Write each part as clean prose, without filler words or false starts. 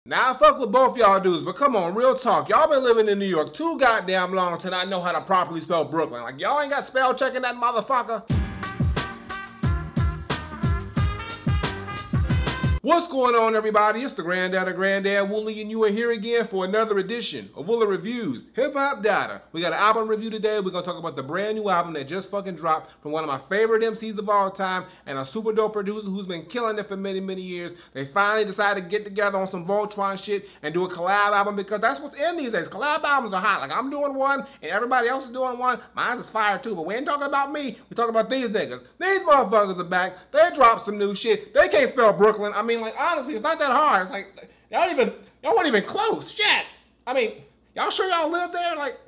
Now I fuck with both y'all dudes, but come on, real talk. Y'all been living in New York too goddamn long to not know how to properly spell Brooklyn. Like y'all ain't got spell checking that motherfucker. What's going on, everybody? It's the Granddad Woolly, and you are here again for another edition of Woolly Reviews Hip Hop Data. We got an album review today. We're gonna talk about the brand new album that just fucking dropped from one of my favorite MCs of all time and a super dope producer who's been killing it for many, many years. They finally decided to get together on some Voltron shit and do a collab album because that's what's in these days. Collab albums are hot. Like I'm doing one and everybody else is doing one. Mine is fire too, but we ain't talking about me. We talking about these niggas. These motherfuckers are back. They dropped some new shit. They can't spell Brooklyn. I mean, like, honestly, it's not that hard. It's like, y'all weren't even close. Shit. I mean, y'all sure y'all live there? Like,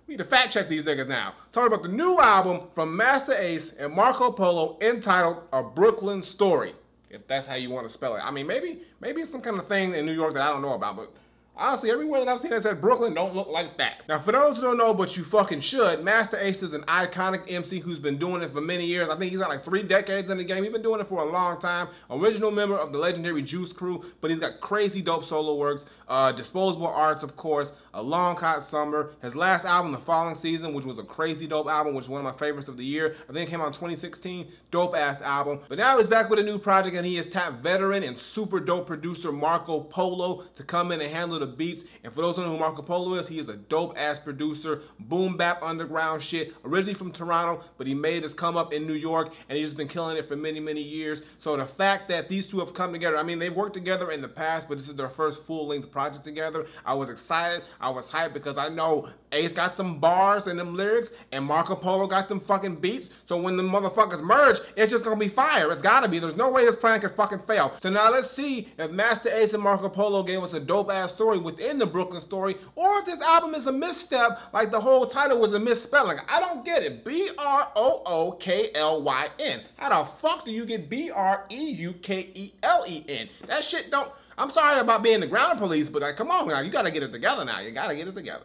we need to fact check these niggas now. Talking about the new album from Masta Ace and Marco Polo entitled A Breukelen Story. If that's how you want to spell it. I mean, maybe it's some kind of thing in New York that I don't know about, but honestly, everywhere that I've seen that said Brooklyn don't look like that. Now, for those who don't know, but you fucking should, Masta Ace is an iconic MC who's been doing it for many years. I think he's got like 3 decades in the game. He's been doing it for a long time. Original member of the legendary Juice Crew, but he's got crazy dope solo works, Disposable Arts, of course, A Long Hot Summer, his last album, The Falling Season, which was a crazy dope album, which is one of my favorites of the year. I think it came out in 2016. Dope ass album. But now he's back with a new project, and he has tapped veteran and super dope producer Marco Polo to come in and handle the beats. And for those who know who Marco Polo is, he is a dope ass producer, boom bap underground shit, originally from Toronto, but he made his come up in New York, and he's just been killing it for many, many years. So the fact that these two have come together, I mean, they've worked together in the past, but this is their first full-length project together. I was excited, I was hyped, because I know Ace got them bars and them lyrics, and Marco Polo got them fucking beats. So when the motherfuckers merge, it's just gonna be fire. It's gotta be. There's no way this plan can fucking fail. So now let's see if Masta Ace and Marco Polo gave us a dope ass story within the Breukelen Story, or if this album is a misstep, like the whole title was a misspelling. I don't get it. B-R-O-O-K-L-Y-N. How the fuck do you get B-R-E-U-K-E-L-E-N? That shit don't. I'm sorry about being the ground police, but like, come on now, you gotta get it together now. You gotta get it together.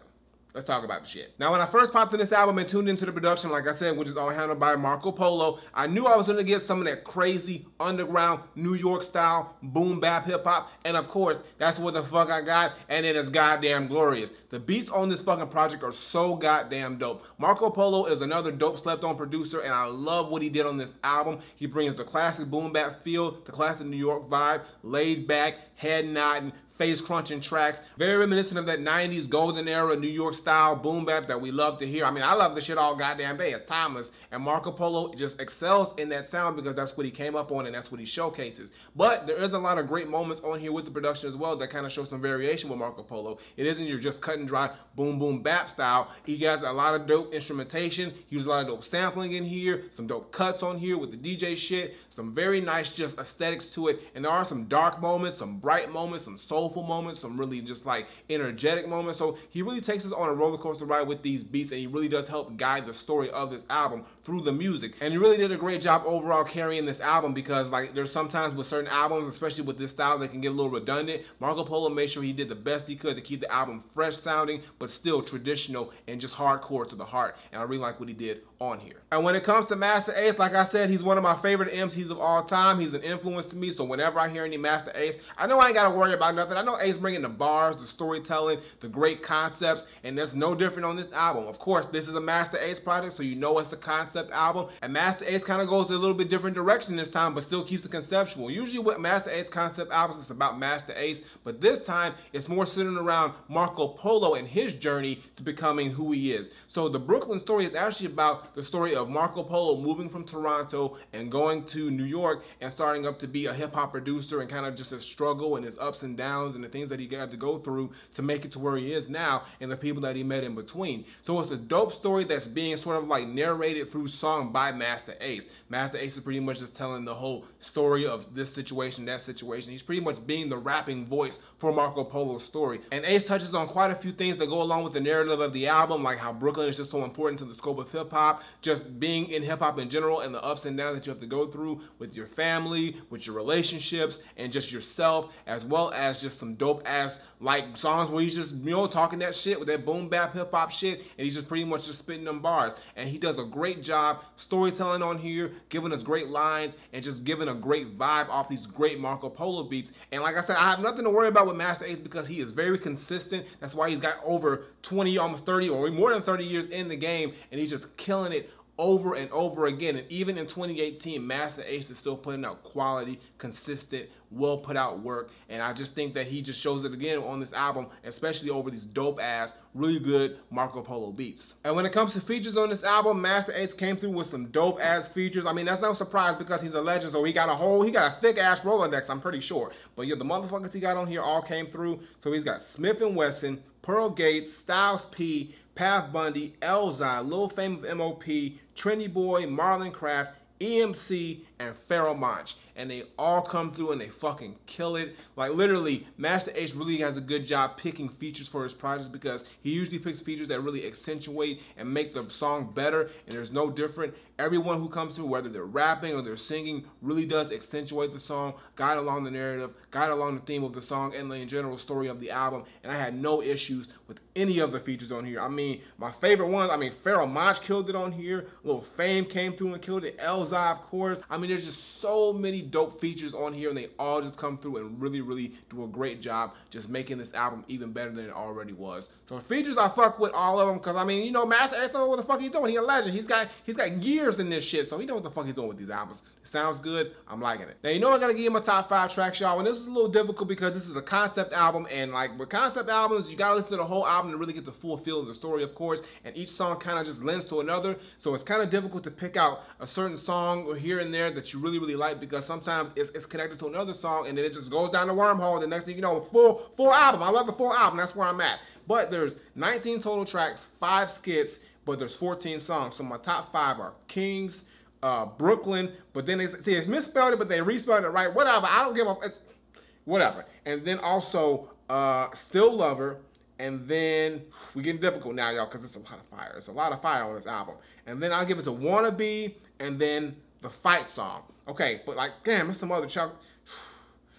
Let's talk about the shit. Now, when I first popped in this album and tuned into the production, like I said, which is all handled by Marco Polo, I knew I was gonna get some of that crazy underground New York style boom bap hip hop, and of course, that's what the fuck I got, and it is goddamn glorious. The beats on this fucking project are so goddamn dope. Marco Polo is another dope slept on producer, and I love what he did on this album. He brings the classic boom bap feel, the classic New York vibe, laid back, head nodding, face crunching tracks, very reminiscent of that 90s golden era New York style boom bap that we love to hear. I mean, I love the shit all goddamn day. It's timeless. And Marco Polo just excels in that sound because that's what he came up on and that's what he showcases. But there is a lot of great moments on here with the production as well that kind of show some variation with Marco Polo. It isn't your just cut and dry boom boom bap style. He has a lot of dope instrumentation. He uses a lot of dope sampling in here, some dope cuts on here with the DJ shit, some very nice just aesthetics to it. And there are some dark moments, some bright moments, some soulful moments, some really just like energetic moments. So he really takes us on a roller coaster ride with these beats, and he really does help guide the story of this album through the music. And he really did a great job overall carrying this album, because like there's sometimes with certain albums, especially with this style, they can get a little redundant. Marco Polo made sure he did the best he could to keep the album fresh sounding, but still traditional and just hardcore to the heart. And I really like what he did on here. And when it comes to Masta Ace, like I said, he's one of my favorite MCs of all time. He's an influence to me, so whenever I hear any Masta Ace, I know I ain't gotta worry about nothing. I know Ace bringing the bars, the storytelling, the great concepts, and that's no different on this album. Of course, this is a Masta Ace project, so you know it's the concept album, and Masta Ace kind of goes a little bit different direction this time, but still keeps it conceptual. Usually with Masta Ace concept albums, it's about Masta Ace, but this time, it's more centered around Marco Polo and his journey to becoming who he is. So the Breukelen Story is actually about the story of Marco Polo moving from Toronto and going to New York and starting up to be a hip-hop producer, and kind of just his struggle and his ups and downs and the things that he got to go through to make it to where he is now, and the people that he met in between. So it's a dope story that's being sort of like narrated through song by Masta Ace. Masta Ace is pretty much just telling the whole story of this situation, that situation. He's pretty much being the rapping voice for Marco Polo's story. And Ace touches on quite a few things that go along with the narrative of the album, like how Brooklyn is just so important to the scope of hip-hop, just being in hip-hop in general, and the ups and downs that you have to go through with your family, with your relationships, and just yourself, as well as just just some dope ass like songs where he's just, you know, talking that shit with that boom bap hip hop shit, and he's just pretty much just spitting them bars. And he does a great job storytelling on here, giving us great lines, and just giving a great vibe off these great Marco Polo beats. And like I said, I have nothing to worry about with Masta Ace because he is very consistent. That's why he's got over 20, almost 30, or more than 30 years in the game, and he's just killing it over and over again. And even in 2018, Masta Ace is still putting out quality, consistent, well put out work. And I just think that he just shows it again on this album, especially over these dope ass, really good Marco Polo beats. And when it comes to features on this album, Masta Ace came through with some dope ass features. I mean, that's no surprise because he's a legend, so he got a thick ass Rolodex, I'm pretty sure. But yeah, the motherfuckers he got on here all came through. So he's got Smith & Wesson, Pearl Gates, Styles P, Path Bundy, Elzai, Lil Fame of M.O.P., Trendy Boy, Marlon Craft, emcee, and Pharoah Monch. And they all come through and they fucking kill it. Like literally, Masta Ace really has a good job picking features for his projects because he usually picks features that really accentuate and make the song better, and there's no different. Everyone who comes through, whether they're rapping or they're singing, really does accentuate the song, guide along the narrative, guide along the theme of the song and the general story of the album. And I had no issues with any of the features on here. I mean, my favorite ones, Pharoah Monch killed it on here. Lil Fame came through and killed it. Elzai, of course. I mean, there's just so many dope features on here, and they all just come through and really, really do a great job just making this album even better than it already was. So the features, I fuck with all of them because, I mean, you know, Masta Ace knows what the fuck he's doing. He's a legend. He's got years in this shit, so he knows what the fuck he's doing with these albums. It sounds good. I'm liking it. Now, you know I gotta give you my top 5 tracks, y'all, and this is a little difficult because this is a concept album, and like with concept albums, you gotta listen to the whole album to really get the full feel of the story, of course, and each song kind of just lends to another, so it's kind of difficult to pick out a certain song or here and there that you really, really like because sometimes it's connected to another song, and then it just goes down the wormhole, and the next thing you know, full album. I love the full album. That's where I'm at. But there's 19 total tracks, 5 skits, but there's 14 songs. So my top 5 are Kings, Breukelen, but then it's misspelled it, but they respelled it right. Whatever, I don't give a, whatever. And then also Still Lover, and then we getting difficult now, y'all, because it's a lot of fire. It's a lot of fire on this album. And then I'll give it to Wannabe, and then the Fight Song. Okay, but like, damn, it's some other chunk.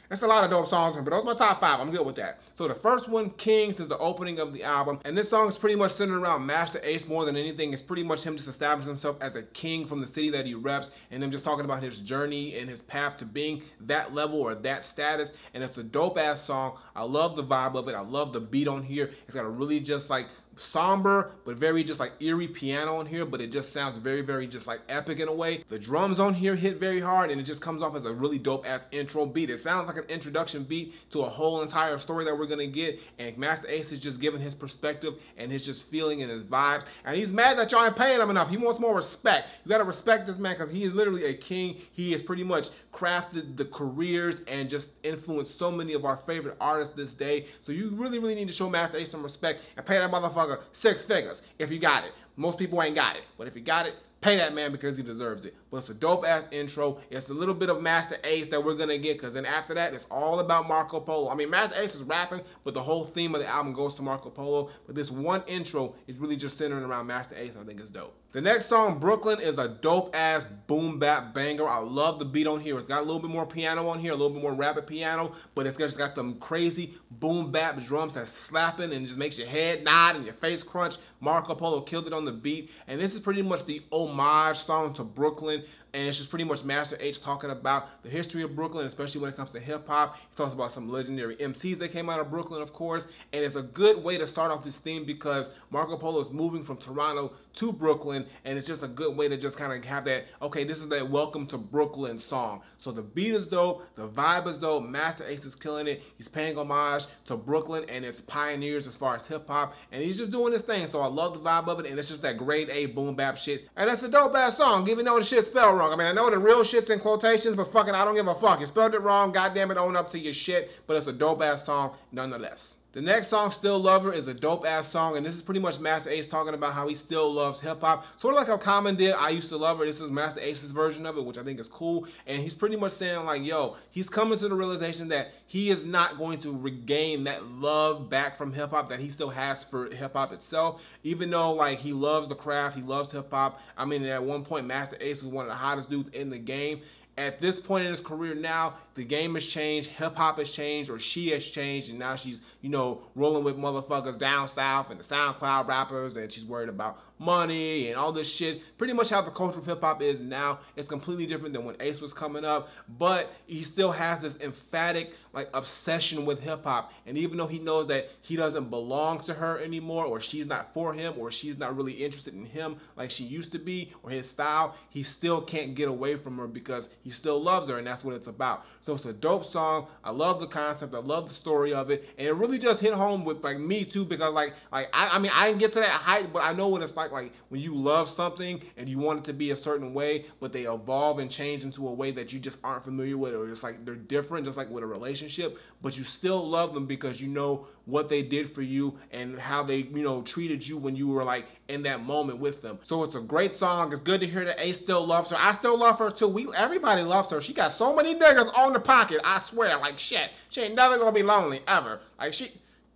That's a lot of dope songs, but those are my top 5. I'm good with that. So the first one, Kings, is the opening of the album. And this song is pretty much centered around Masta Ace more than anything. It's pretty much him just establishing himself as a king from the city that he reps, and him just talking about his journey and his path to being that level or that status. And it's a dope-ass song. I love the vibe of it. I love the beat on here. It's got a really just like somber but very just like eerie piano on here, but it just sounds very, very just like epic in a way. The drums on here hit very hard, and it just comes off as a really dope ass intro beat. It sounds like an introduction beat to a whole entire story that we're gonna get, and Masta Ace is just giving his perspective and his just feeling and his vibes, and he's mad that y'all ain't paying him enough. He wants more respect. You gotta respect this man because he is literally a king. He has pretty much crafted the careers and just influenced so many of our favorite artists this day. So you really, really need to show Masta Ace some respect and pay that motherfucker 6 figures if you got it. Most people ain't got it, but if you got it, pay that man because he deserves it. But it's a dope ass intro. It's a little bit of Masta Ace that we're gonna get, because then after that, it's all about Marco Polo. I mean, Masta Ace is rapping, but the whole theme of the album goes to Marco Polo. But this one intro is really just centering around Masta Ace, and I think it's dope. The next song, Breukelen, is a dope ass boom bap banger. I love the beat on here. It's got a little bit more piano on here, a little bit more rapid piano, but it's just got them crazy boom bap drums that's slapping and just makes your head nod and your face crunch. Marco Polo killed it on the beat, and this is pretty much the homage song to Breukelen. And it's just pretty much Masta Ace talking about the history of Breukelen, especially when it comes to hip-hop. He talks about some legendary MCs that came out of Breukelen, of course. And it's a good way to start off this theme because Marco Polo is moving from Toronto to Breukelen. And it's just a good way to just kind of have that, okay, this is that welcome to Breukelen song. So the beat is dope. The vibe is dope. Masta Ace is killing it. He's paying homage to Breukelen and its pioneers as far as hip-hop. And he's just doing his thing. So I love the vibe of it. And it's just that grade A boom bap shit. And that's a dope-ass song, even though the shit's spelled wrong. I mean, I know the real shit's in quotations, but fucking I don't give a fuck. You spelled it wrong, goddamn it, own up to your shit. But it's a dope ass song nonetheless. The next song, Still Lover, is a dope ass song, and this is pretty much Masta Ace talking about how he still loves hip hop. Sort of like how Common did I Used to Love Her. This is Masta Ace's version of it, which I think is cool. And he's pretty much saying like, yo, he's coming to the realization that he is not going to regain that love back from hip hop that he still has for hip hop itself. Even though like he loves the craft, he loves hip hop. I mean, at one point Masta Ace was one of the hottest dudes in the game. at this point in his career now, the game has changed, hip-hop has changed, or she has changed, and now she's, you know, rolling with motherfuckers down south and the SoundCloud rappers, and she's worried about money and all this shit. Pretty much how the culture of hip-hop is now. It's completely different than when Ace was coming up, but he still has this emphatic, like, obsession with hip-hop, and even though he knows that he doesn't belong to her anymore, or she's not for him, or she's not really interested in him like she used to be, or his style, he still can't get away from her because he still loves her, and that's what it's about. So it's a dope song. I love the concept. I love the story of it, and it really just hit home with, like, me too, because I mean, I didn't get to that height, but I know what it's like when you love something and you want it to be a certain way, but they evolve and change into a way that you just aren't familiar with, or it's like they're different, just like with a relationship, but you still love them because you know what they did for you and how they, you know, treated you when you were like in that moment with them. So it's a great song. It's good to hear that Ace still loves her. I still love her too. Everybody loves her. She got so many niggas on the pocket. I swear, like shit. She ain't never gonna be lonely ever. Like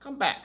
come back.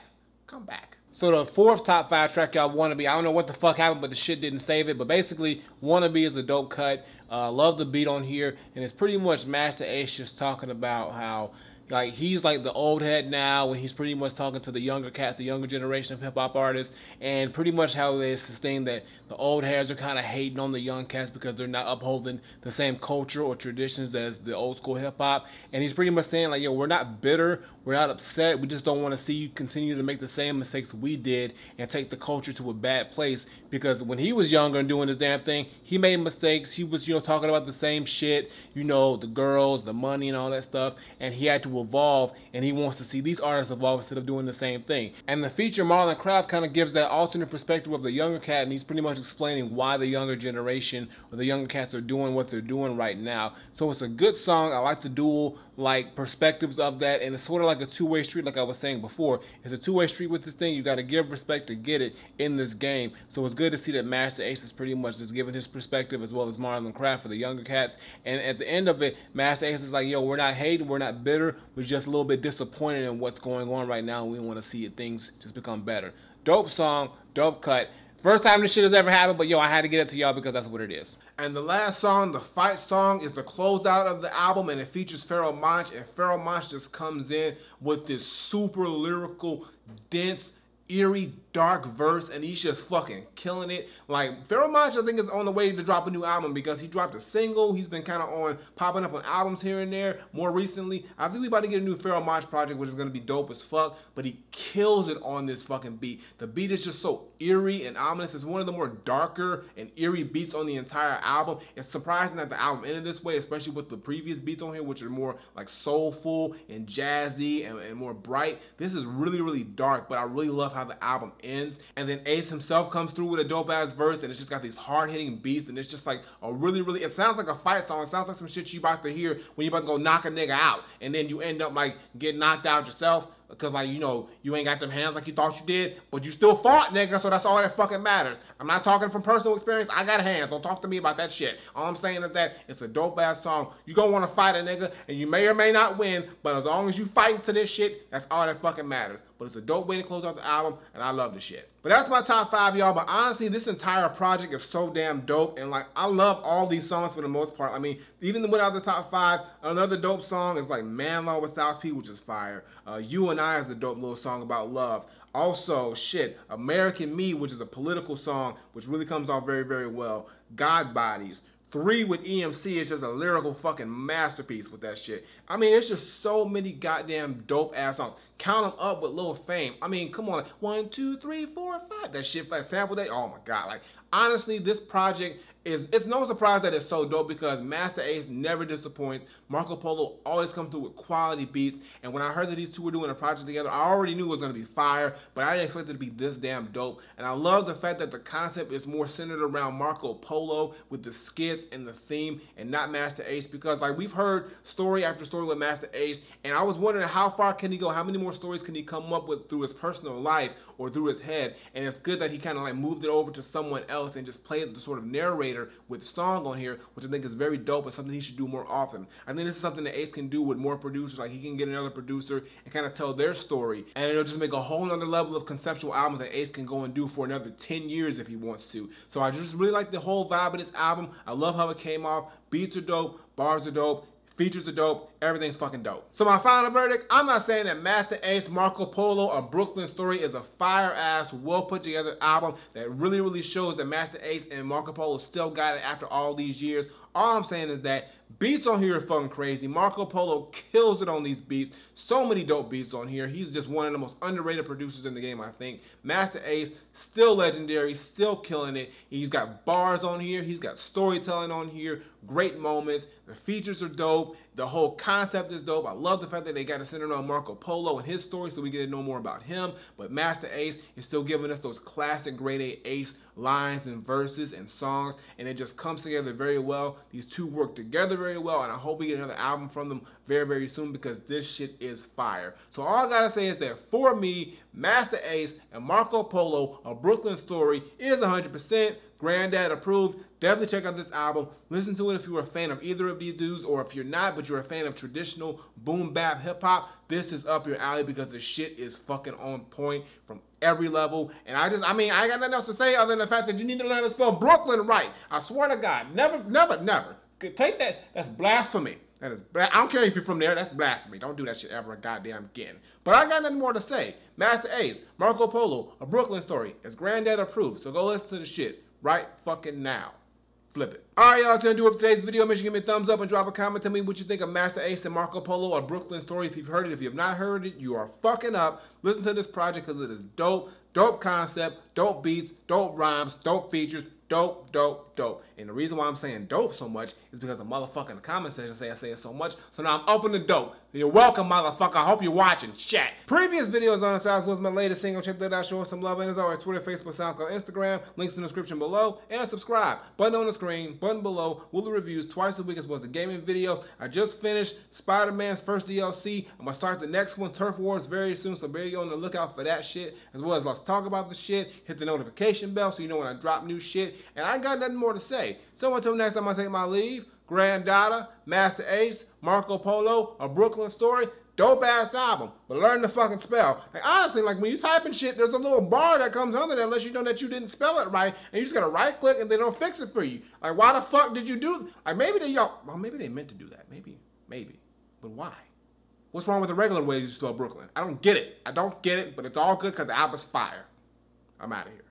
So the fourth top 5 track, y'all, Wannabe. I don't know what the fuck happened, but the shit didn't save it. But basically, Wannabe is a dope cut. Love the beat on here, and it's pretty much Masta Ace just talking about how, like, he's like the old head now, when he's pretty much talking to the younger cats, the younger generation of hip-hop artists, and pretty much how they sustain that the old heads are kind of hating on the young cats because they're not upholding the same culture or traditions as the old school hip-hop. And he's pretty much saying, like, yo, we're not bitter, we're not upset, we just don't want to see you continue to make the same mistakes we did and take the culture to a bad place, because when he was younger and doing his damn thing, he made mistakes. He was, you know, talking about the same shit, you know, the girls, the money and all that stuff, and he had to evolve, and he wants to see these artists evolve instead of doing the same thing. And the feature, Marlon Craft, kind of gives that alternate perspective of the younger cat, and he's pretty much explaining why the younger generation or the younger cats are doing what they're doing right now. So it's a good song. I like the dual, like, perspectives of that, and it's sort of like a two-way street, like I was saying before. It's a two-way street with this thing. You got to give respect to get it in this game. So it's good to see that Masta Ace is pretty much just giving his perspective, as well as Marlon Craft for the younger cats. And at the end of it, Masta Ace is like, yo, we're not hating, we're not bitter, we're just a little bit disappointed in what's going on right now, and we want to see things just become better. Dope song, dope cut. First time this shit has ever happened, but yo, I had to get it to y'all because that's what it is. And the last song, the fight song, is the closeout of the album, and it features Pharoah Monch, and Pharoah Monch just comes in with this super lyrical, dense, eerie, dark verse, and he's just fucking killing it. Like, Pharoah Monch, I think, is on the way to drop a new album because he dropped a single. He's been kind of popping up on albums here and there more recently. I think we about to get a new Pharoah Monch project, which is going to be dope as fuck, but he kills it on this fucking beat. The beat is just so eerie and ominous. It's one of the more darker and eerie beats on the entire album. It's surprising that the album ended this way, especially with the previous beats on here, which are more like soulful and jazzy and more bright. This is really, really dark, but I really love how the album ends. And then Ace himself comes through with a dope ass verse, and it's just got these hard hitting beats, and it's just like a really, really, it sounds like a fight song. It sounds like some shit you about to hear when you about to go knock a nigga out, and then you end up like getting knocked out yourself because, like, you know, you ain't got them hands like you thought you did, but you still fought, nigga, so that's all that fucking matters. I'm not talking from personal experience. I got hands. Don't talk to me about that shit. All I'm saying is that it's a dope ass song. You gonna want to fight a nigga, and you may or may not win, but as long as you fighting to this shit, that's all that fucking matters. But it's a dope way to close out the album, and I love the shit. But that's my top 5, y'all. But honestly, this entire project is so damn dope, and like, I love all these songs for the most part. I mean, even without the top 5, another dope song is like Man Law with Styles P, which is fire. You and I is a dope little song about love. Also, shit, American Me, which is a political song, which really comes off very, very well. God Bodies. 3 with emcee is just a lyrical fucking masterpiece with that shit. I mean, it's just so many goddamn dope ass songs. Count them up with Lil Fame. I mean, come on. 1, 2, 3, 4, 5. That shit, that sample day. Oh my God. Like, honestly, this project it's no surprise that it's so dope because Masta Ace never disappoints. Marco Polo always comes through with quality beats. And when I heard that these two were doing a project together, I already knew it was going to be fire, but I didn't expect it to be this damn dope. And I love the fact that the concept is more centered around Marco Polo with the skits and the theme and not Masta Ace, because like we've heard story after story with Masta Ace, and I was wondering how far can he go? How many more more stories can he come up with through his personal life or through his head. And it's good that he kind of like moved it over to someone else and just played the sort of narrator with song on here, which I think is very dope and something he should do more often. I think this is something that Ace can do with more producers. Like he can get another producer and kind of tell their story, and it'll just make a whole nother level of conceptual albums that Ace can go and do for another 10 years if he wants to. So I just really like the whole vibe of this album. I love how it came off. Beats are dope, bars are dope, features are dope, everything's fucking dope. So my final verdict, I'm not saying that Masta Ace, Marco Polo, or Breukelen Story is a fire-ass, well put together album that really shows that Masta Ace and Marco Polo still got it after all these years. All I'm saying is that beats on here are fucking crazy. Marco Polo kills it on these beats. So many dope beats on here. He's just one of the most underrated producers in the game, I think. Masta Ace, still legendary, still killing it. He's got bars on here. He's got storytelling on here. Great moments. The features are dope. The whole concept is dope. I love the fact that they got to center on Marco Polo and his story so we get to know more about him. But Masta Ace is still giving us those classic grade A Ace lines and verses and songs, and it just comes together very well. These two work together very well, and I hope we get another album from them very soon because this shit is fire. So all I gotta say is that for me, Masta Ace and Marco Polo, A Breukelen Story, is 100% Granddad approved. Definitely check out this album. Listen to it if you're a fan of either of these dudes, or if you're not, but you're a fan of traditional boom bap hip hop, this is up your alley because the shit is fucking on point from every level. And I ain't got nothing else to say other than the fact that you need to learn to spell Brooklyn right. I swear to God, never. Take that. That's blasphemy. That is, I don't care if you're from there, that's blasphemy. Don't do that shit ever goddamn again. But I got nothing more to say. Masta Ace, Marco Polo, A Breukelen Story is Granddad approved. So go listen to the shit right fucking now. Flip it. Alright, y'all, that's gonna do it for today's video. Make sure you give me a thumbs up and drop a comment. Tell me what you think of Masta Ace and Marco Polo, A Breukelen Story. If you've heard it, if you have not heard it, you are fucking up. Listen to this project because it is dope. Dope concept, dope beats, dope rhymes, dope features, dope. And the reason why I'm saying dope so much is because the motherfucker in the comment section say I say it so much. So now I'm open to dope. You're welcome, motherfucker. I hope you're watching. Chat. Previous videos on the side was my latest single. Check that out. Show us some love. And as always, Twitter, Facebook, SoundCloud, Instagram. Links in the description below. And subscribe. Button on the screen. Button below. Woolly Reviews twice a week as well as the gaming videos. I just finished Spider-Man's first DLC. I'm going to start the next one, Turf Wars, very soon. So be on the lookout for that shit. As well as let's talk about the shit. Hit the notification bell so you know when I drop new shit. And I ain't got nothing more to say. So until next time I take my leave, Granddad, Masta Ace, Marco Polo, A Breukelen Story, dope ass album, but learn to fucking spell. Like honestly, like when you type in shit, there's a little bar that comes under there unless you know that you didn't spell it right, and you just gotta right click and they don't fix it for you. Like why the fuck did you do? Like maybe they meant to do that. Maybe, but why? What's wrong with the regular way you spell Brooklyn? I don't get it, but it's all good because the album's fire. I'm out of here.